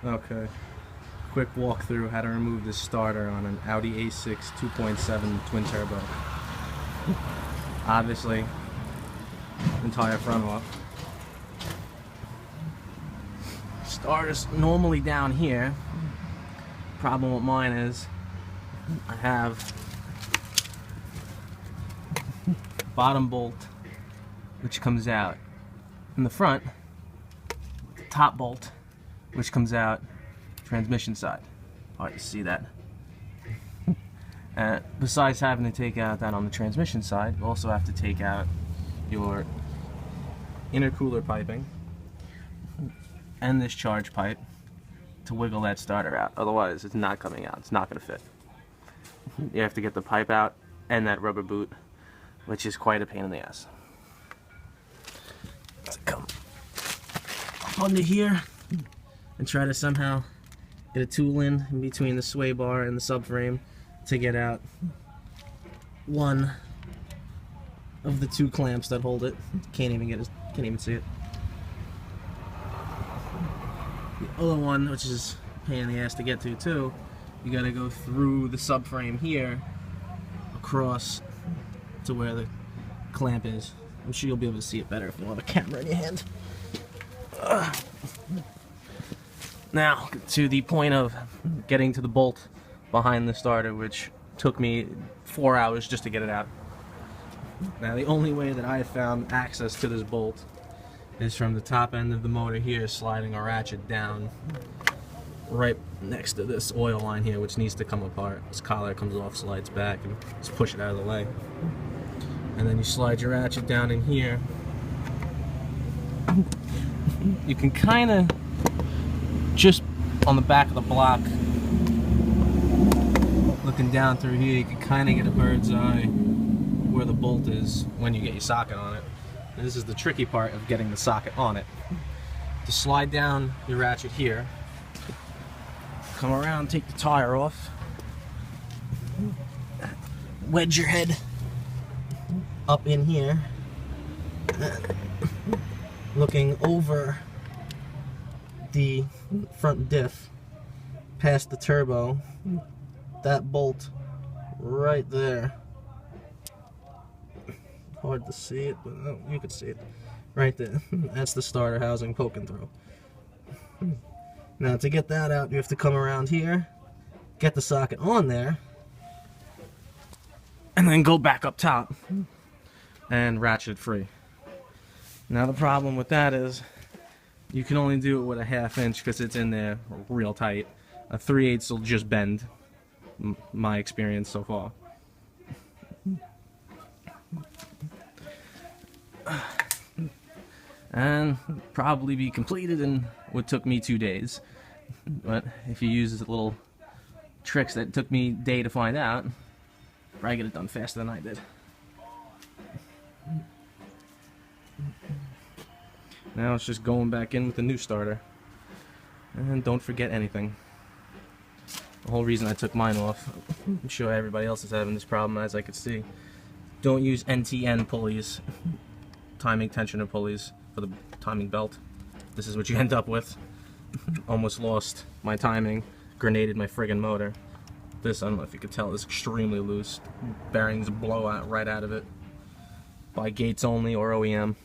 Okay. Quick walkthrough how to remove this starter on an Audi A6 2.7 twin turbo. Obviously, entire front off. Starter's normally down here. Problem with mine is I have bottom bolt which comes out in the front, the top bolt which comes out transmission side. Hard to see that. Besides having to take out that on the transmission side, you also have to take out your intercooler piping and this charge pipe to wiggle that starter out. Otherwise, it's not coming out. It's not going to fit. You have to get the pipe out and that rubber boot, which is quite a pain in the ass. So come up under here and try to somehow get a tool in between the sway bar and the subframe to get out one of the two clamps that hold it. Can't even see it. The other one, which is a pain in the ass to get to too, you gotta go through the subframe here across to where the clamp is. I'm sure you'll be able to see it better if you have a camera in your hand. Now, to the point of getting to the bolt behind the starter, which took me 4 hours just to get it out. Now, the only way that I have found access to this bolt is from the top end of the motor here, sliding a ratchet down right next to this oil line here, which needs to come apart. This collar comes off, slides back, and just push it out of the way. And then you slide your ratchet down in here. You can kind of, just on the back of the block, looking down through here, you can kind of get a bird's eye where the bolt is when you get your socket on it. And this is the tricky part of getting the socket on it. To slide down your ratchet here, come around, take the tire off, wedge your head up in here, looking over the front diff, past the turbo, that bolt right there. Hard to see it, but oh, you can see it right there. That's the starter housing poking through. Now to get that out, you have to come around here, get the socket on there, and then go back up top and ratchet it free. Now the problem with that is you can only do it with a 1/2 inch because it's in there real tight. A 3/8 will just bend, my experience so far. And probably be completed in what took me 2 days. But if you use the little tricks that took me a day to find out, probably get it done faster than I did. Now it's just going back in with the new starter. And don't forget anything. The whole reason I took mine off, I'm sure everybody else is having this problem, as I could see. Don't use NTN pulleys, timing tensioner pulleys, for the timing belt. This is what you end up with. Almost lost my timing, grenaded my friggin' motor. This, I don't know if you could tell, is extremely loose. Bearings blow out right out of it. By Gates only or OEM.